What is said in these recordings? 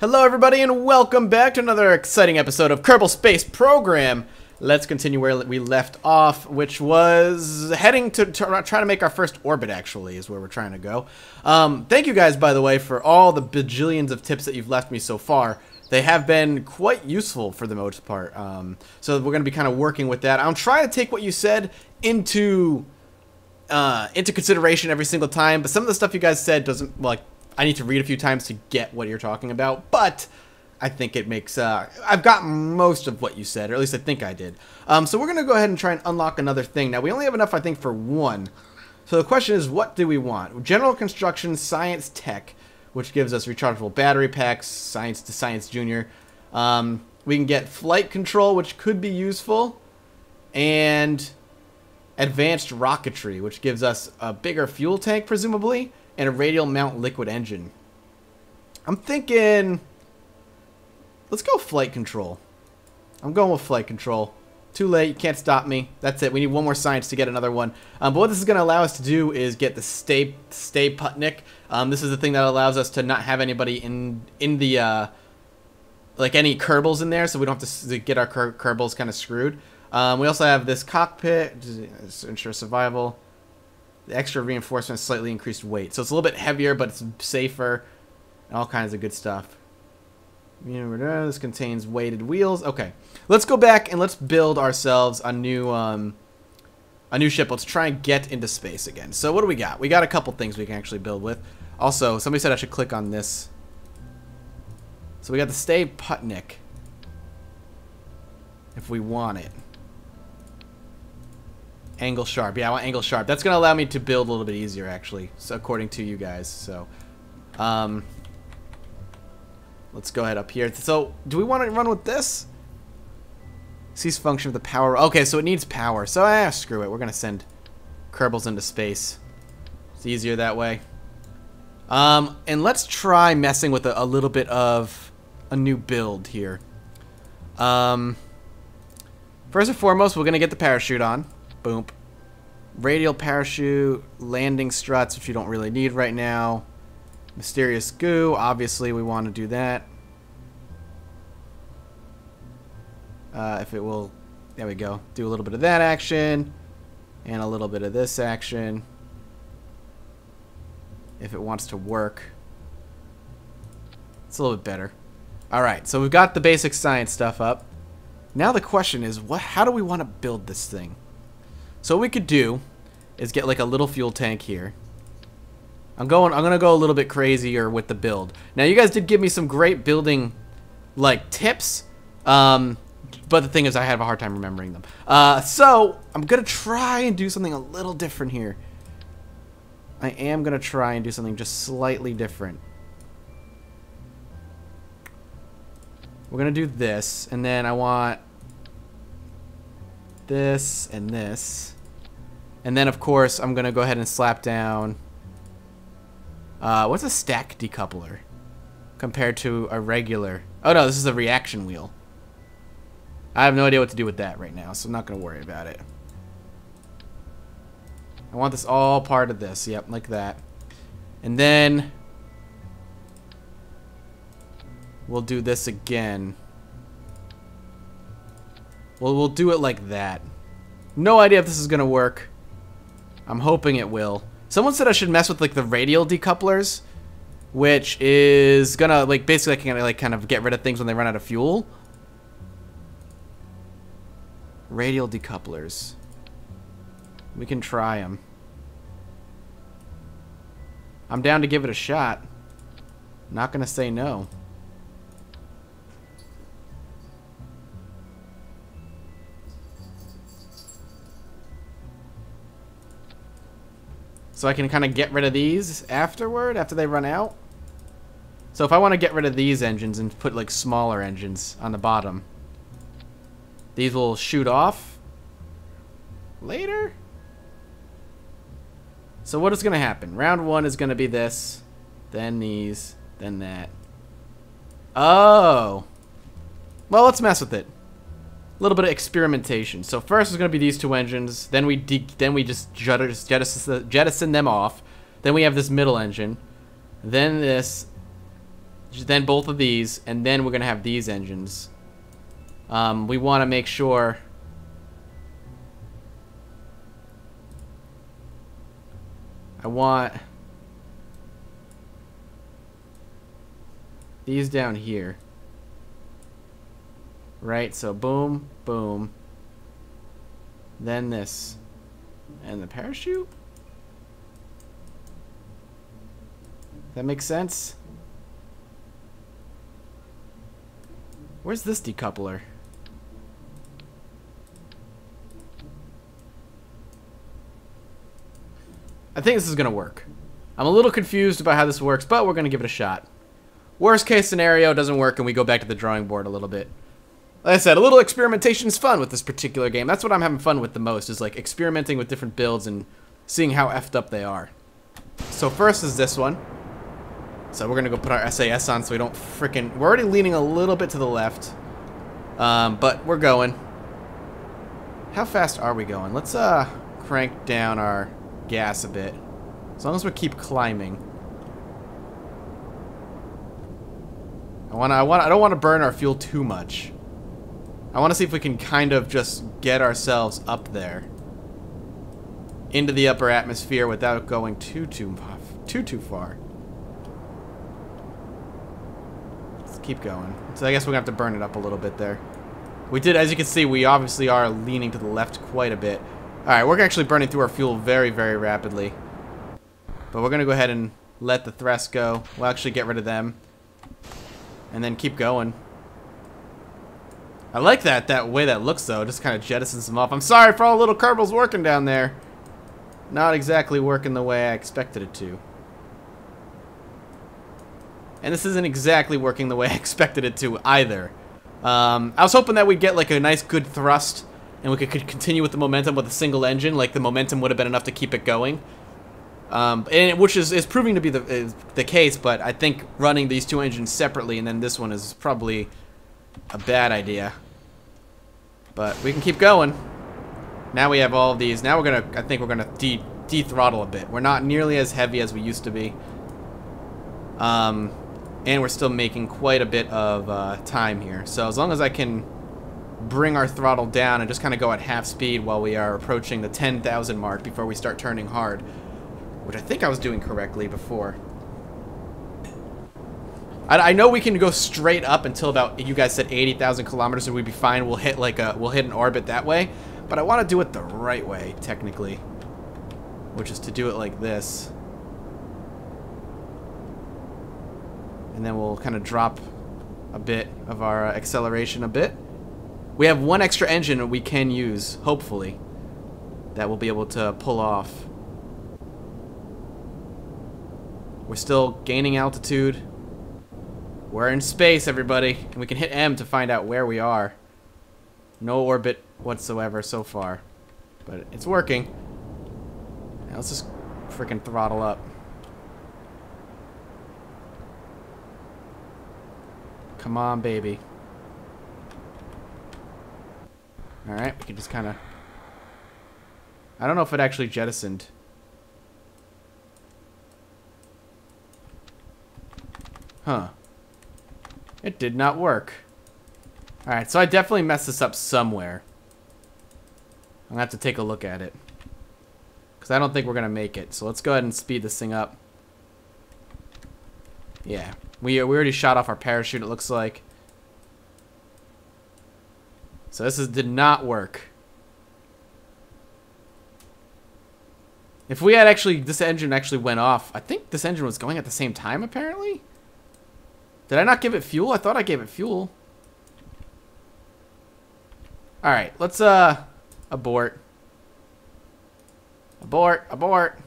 Hello everybody and welcome back to another exciting episode of Kerbal Space Program. Let's continue where we left off, which was heading to try to make our first orbit, actually, is where we're trying to go. Thank you guys, by the way, for all the bajillions of tips that you've left me so far. They have been quite useful for the most part. So we're going to be kind of working with that. I'm trying to take what you said into consideration every single time, but some of the stuff you guys said doesn't, like, I need to read a few times to get what you're talking about, but I think it makes, I've got most of what you said, or at least I think I did. So we're going to go ahead and try and unlock another thing. Now, we only have enough, I think, for one. So the question is, what do we want? General Construction, Science Tech, which gives us rechargeable battery packs, Science to Science Junior. We can get Flight Control, which could be useful, and Advanced Rocketry, which gives us a bigger fuel tank, presumably, and a radial mount liquid engine. I'm thinking, let's go Flight Control. I'm going with Flight Control. Too late, you can't stop me. That's it, we need one more science to get another one. But what this is going to allow us to do is get the Stay Putnik. This is the thing that allows us to not have anybody in the, like any Kerbals in there, so we don't have to get our Kerbals kind of screwed. We also have this cockpit, to ensure survival. The extra reinforcement, slightly increased weight. So it's a little bit heavier, but it's safer. And all kinds of good stuff. This contains weighted wheels. Okay. Let's go back and let's build ourselves a new ship. Let's try and get into space again. So what do we got? We got a couple things we can actually build with. Also, somebody said I should click on this. So we got the Stay Putnik. If we want it. Angle sharp. Yeah, I want angle sharp. That's going to allow me to build a little bit easier, actually, so according to you guys. So, let's go ahead up here. So, do we want to run with this? Cease function of the power. Okay, so it needs power. So, screw it. We're going to send Kerbals into space. It's easier that way. And let's try messing with a little bit of a new build here. First and foremost, we're going to get the parachute on. Boom. Radial parachute, landing struts, which you don't really need right now. Mysterious goo, obviously we want to do that. If it will, there we go. Do a little bit of that action, and a little bit of this action. If it wants to work. It's a little bit better. Alright, so we've got the basic science stuff up. Now the question is, how do we want to build this thing? So what we could do is get like a little fuel tank here. I'm gonna go a little bit crazier with the build. Now you guys did give me some great building like tips, but the thing is I have a hard time remembering them. So I'm gonna try and do something a little different here. I am gonna try and do something just slightly different. We're gonna do this, and then I want this and this, and then of course I'm gonna go ahead and slap down what's a stack decoupler compared to a regular? Oh no, this is a reaction wheel. I have no idea what to do with that right now, so I'm not gonna worry about it. I want this all part of this. Yep, like that. And then we'll do this again. Well, we'll do it like that. No idea if this is gonna work. I'm hoping it will. Someone said I should mess with like the radial decouplers, which is gonna like basically kind of get rid of things when they run out of fuel. Radial decouplers. We can try them. I'm down to give it a shot. Not gonna say no. So I can kind of get rid of these afterward, after they run out. So if I want to get rid of these engines and put like smaller engines on the bottom, these will shoot off later. So what is going to happen? Round one is going to be this, then these, then that. Oh. Well, let's mess with it. A little bit of experimentation. So first is going to be these two engines. Then we just jettison them off. Then we have this middle engine. Then this. then both of these, and then we're going to have these engines. We want to make sure... I want these down here. Right, so boom, boom. Then this. And the parachute? That makes sense? Where's this decoupler? I think this is going to work. I'm a little confused about how this works, but we're going to give it a shot. Worst case scenario, doesn't work, and we go back to the drawing board a little bit. Like I said, a little experimentation is fun with this particular game. That's what I'm having fun with the most, is like experimenting with different builds and seeing how effed up they are. So first is this one. So we're going to go put our SAS on so we don't frickin'... We're already leaning a little bit to the left. But we're going. How fast are we going? Let's crank down our gas a bit. As long as we keep climbing. I don't want to burn our fuel too much. I want to see if we can kind of just get ourselves up there into the upper atmosphere without going too far. Let's keep going. So I guess we're gonna have to burn it up a little bit there. We did, as you can see, we obviously are leaning to the left quite a bit. Alright, we're actually burning through our fuel very, very rapidly. But we're gonna go ahead and let the thrust go. We'll actually get rid of them. And then keep going. I like that way that looks, though. It just kind of jettisons them off. I'm sorry for all the little kerbals working down there. Not exactly working the way I expected it to. And this isn't exactly working the way I expected it to either. I was hoping that we'd get like a nice good thrust and we could continue with the momentum with a single engine. Like the momentum would have been enough to keep it going. Which is proving to be the case, but I think running these two engines separately and then this one is probably a bad idea. But we can keep going. Now we have all of these. Now I think we're gonna de-throttle a bit. We're not nearly as heavy as we used to be. And we're still making quite a bit of time here. So as long as I can bring our throttle down and just kind of go at half speed while we are approaching the 10,000 mark before we start turning hard, which I think I was doing correctly before. I know we can go straight up until about, you guys said 80,000 kilometers and we'd be fine. We'll hit an orbit that way, but I want to do it the right way technically, which is to do it like this. And then we'll kind of drop a bit of our acceleration a bit. We have one extra engine we can use, hopefully, that we'll be able to pull off. We're still gaining altitude. We're in space, everybody. And we can hit M to find out where we are. No orbit whatsoever so far. But it's working. Now let's just freaking throttle up. Come on, baby. Alright, we can just kind of... I don't know if it actually jettisoned. Huh. It did not work. Alright, so I definitely messed this up somewhere. I'm gonna have to take a look at it. Because I don't think we're gonna make it. So let's go ahead and speed this thing up. Yeah. We already shot off our parachute, it looks like. So this did not work. If we had this engine actually went off, I think this engine was going at the same time, apparently? Did I not give it fuel? I thought I gave it fuel. Alright, let's, abort. Abort, abort.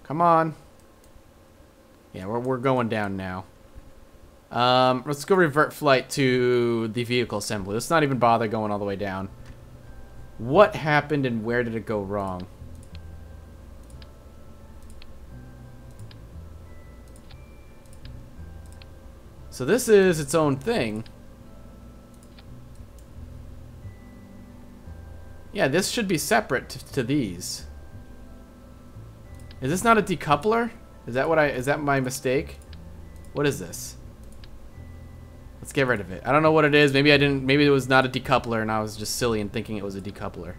Come on. Yeah, we're going down now. Let's go revert flight to the vehicle assembly. Let's not even bother going all the way down. What happened and where did it go wrong? So this is its own thing. Yeah, this should be separate to these. Is this not a decoupler? Is that my mistake? What is this? Let's get rid of it. I don't know what it is. Maybe I didn't. Maybe it was not a decoupler, and I was just silly in thinking it was a decoupler.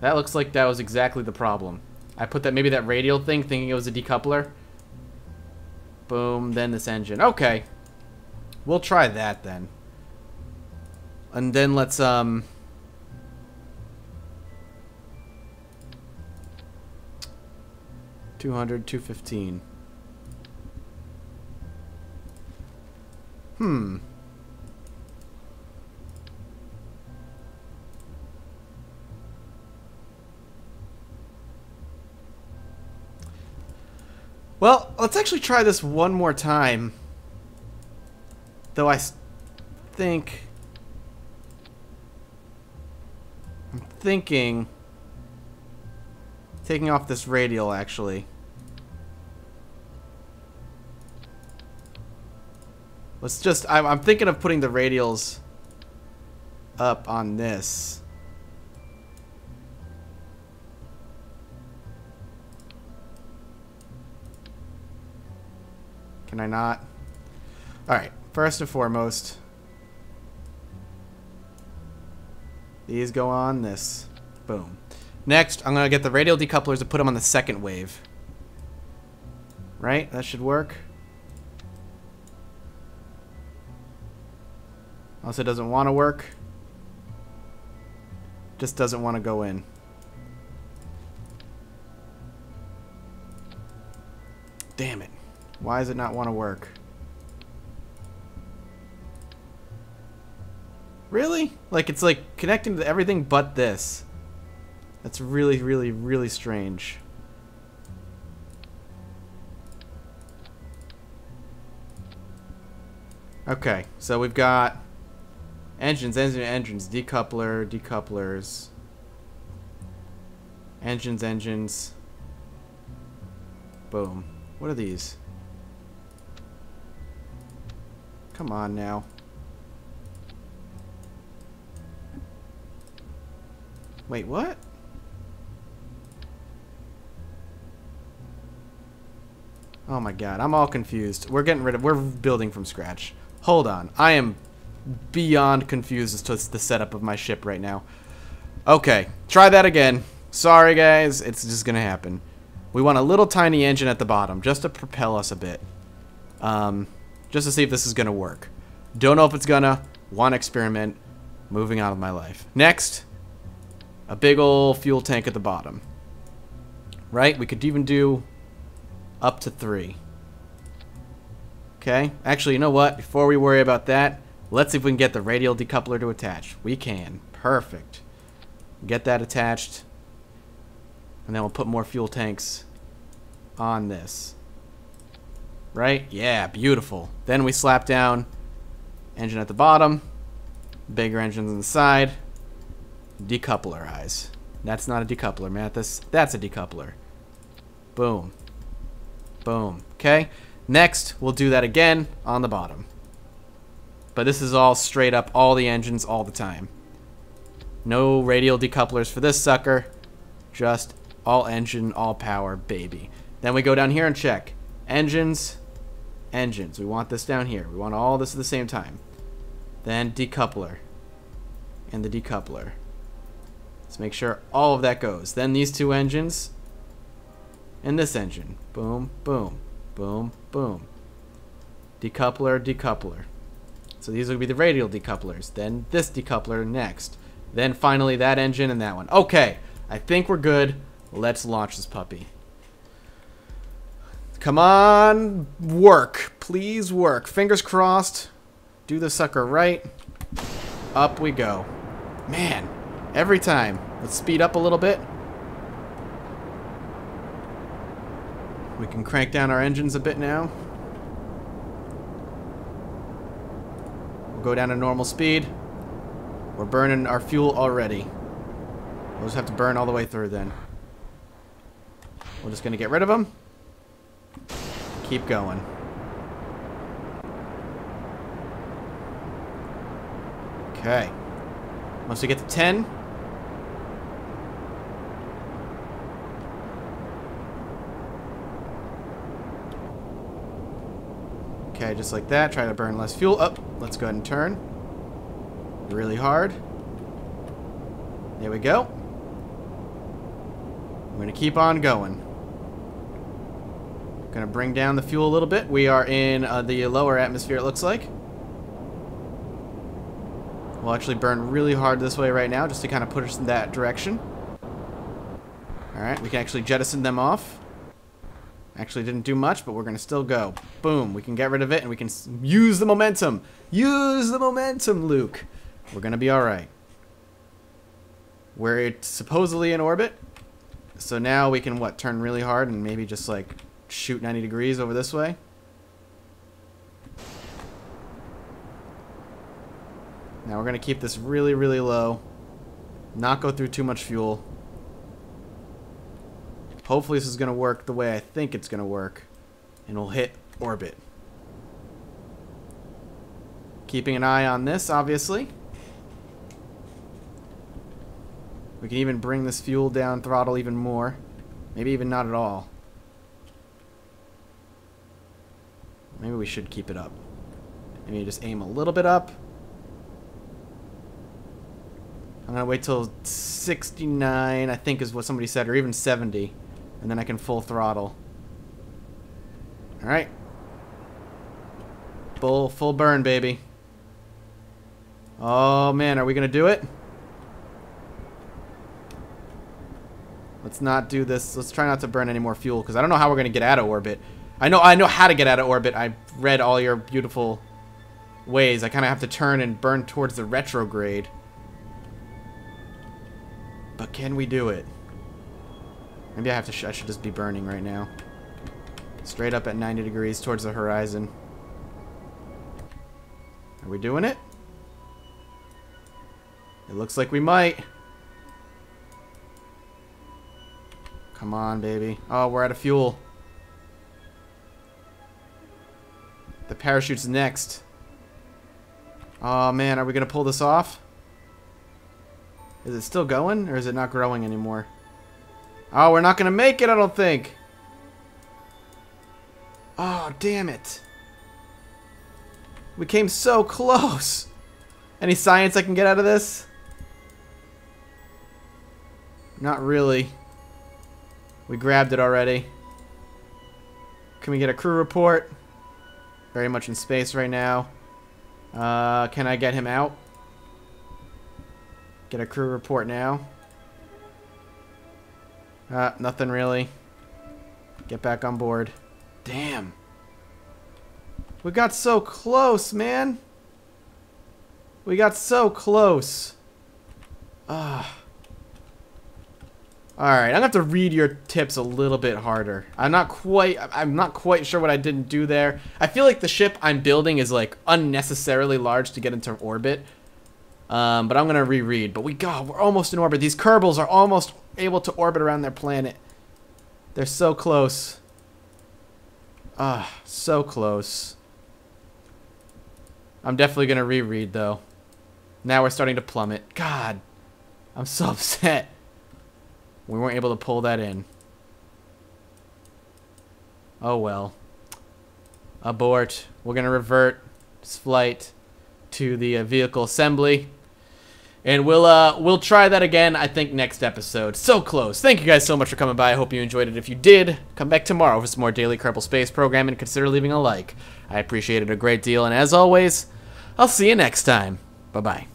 That looks like that was exactly the problem. I put that maybe that radial thing, thinking it was a decoupler. Boom. Then this engine. Okay. We'll try that then. And then let's 200, 215. Well, let's actually try this one more time. Though I'm thinking taking off this radial, actually. Let's just, I'm thinking of putting the radials up on this. Can I not? Alright, first and foremost, these go on this. Boom. Next, I'm going to get the radial decouplers to put them on the second wave. Right? That should work. Also, it doesn't want to work. Just doesn't want to go in. Damn it. Why does it not want to work? Really? Like, it's like connecting to everything but this. That's really, really, really strange. Okay, so we've got engines, decoupler, decouplers, engines. Boom. What are these? Come on now. Wait, what? Oh my god, I'm all confused. We're building from scratch. Hold on. I am beyond confused as to the setup of my ship right now. Okay, try that again. Sorry guys, it's just gonna happen. We want a little tiny engine at the bottom, just to propel us a bit. Just to see if this is gonna work. Don't know if it's gonna. Want to experiment. Moving on with my life. Next, a big old fuel tank at the bottom. Right? We could even do up to 3. Okay. Actually, you know what? Before we worry about that, let's see if we can get the radial decoupler to attach. We can. Perfect. Get that attached. And then we'll put more fuel tanks on this. Right? Yeah, beautiful. Then we slap down engine at the bottom. Bigger engines on the side. Decoupler eyes. That's not a decoupler, Mathis. That's a decoupler. Boom. Boom. Okay? Next, we'll do that again on the bottom. But this is all straight up, all the engines, all the time. No radial decouplers for this sucker. Just all engine, all power, baby. Then we go down here and check. Engines. We want this down here. We want all this at the same time. Then decoupler. And the decoupler. Let's make sure all of that goes. Then these two engines. And this engine. Boom, boom, boom, boom. Decoupler. So these would be the radial decouplers. Then this decoupler next. Then finally that engine and that one. Okay, I think we're good. Let's launch this puppy. Come on, work. Please work. Fingers crossed. Do the sucker right. Up we go. Man, every time. Let's speed up a little bit. We can crank down our engines a bit now. We'll go down to normal speed. We're burning our fuel already. We'll just have to burn all the way through then. We're just going to get rid of them. Keep going. Okay. Once we get to 10. Okay, just like that. Try to burn less fuel. Up. Let's go ahead and turn. Really hard. There we go. We're going to keep on going. Going to bring down the fuel a little bit. We are in the lower atmosphere, it looks like. We'll actually burn really hard this way right now just to kind of put us in that direction. Alright, we can actually jettison them off. Actually didn't do much, but we're going to still go. Boom, we can get rid of it and we can use the momentum. Use the momentum, Luke. We're going to be alright. We're supposedly in orbit. So now we can, what, turn really hard and maybe just like shoot 90 degrees over this way. Now we're going to keep this really, really low. Not go through too much fuel. Hopefully this is going to work the way I think it's going to work. And we'll hit orbit. Keeping an eye on this, obviously. We can even bring this fuel down throttle even more. Maybe even not at all. Maybe we should keep it up. Maybe just aim a little bit up. I'm going to wait till 69, I think is what somebody said, or even 70. And then I can full throttle. Alright. Full burn, baby. Oh, man, are we going to do it? Let's not do this. Let's try not to burn any more fuel, because I don't know how we're going to get out of orbit. I know how to get out of orbit. I've read all your beautiful ways. I kind of have to turn and burn towards the retrograde. But can we do it? Maybe I should just be burning right now. Straight up at 90 degrees towards the horizon. Are we doing it? It looks like we might. Come on, baby. Oh, we're out of fuel. The parachute's next. Oh, man. Are we going to pull this off? Is it still going, or is it not growing anymore? Oh, we're not going to make it, I don't think. Oh, damn it. We came so close. Any science I can get out of this? Not really. We grabbed it already. Can we get a crew report? Very much in space right now. Can I get him out? Get a crew report now. Nothing really. Get back on board. Damn. We got so close, man. We got so close. Alright, I'm gonna have to read your tips a little bit harder. I'm not quite sure what I didn't do there. I feel like the ship I'm building is like unnecessarily large to get into orbit. But I'm gonna reread. But we're almost in orbit. These Kerbals are almost able to orbit around their planet. They're so close. So close. I'm definitely gonna reread though. Now we're starting to plummet. God, I'm so upset. We weren't able to pull that in. Oh well. Abort. We're gonna revert this flight to the vehicle assembly. And we'll try that again, I think, next episode. So close. Thank you guys so much for coming by. I hope you enjoyed it. If you did, come back tomorrow for some more daily Kerbal Space Program and consider leaving a like. I appreciate it a great deal. And as always, I'll see you next time. Bye-bye.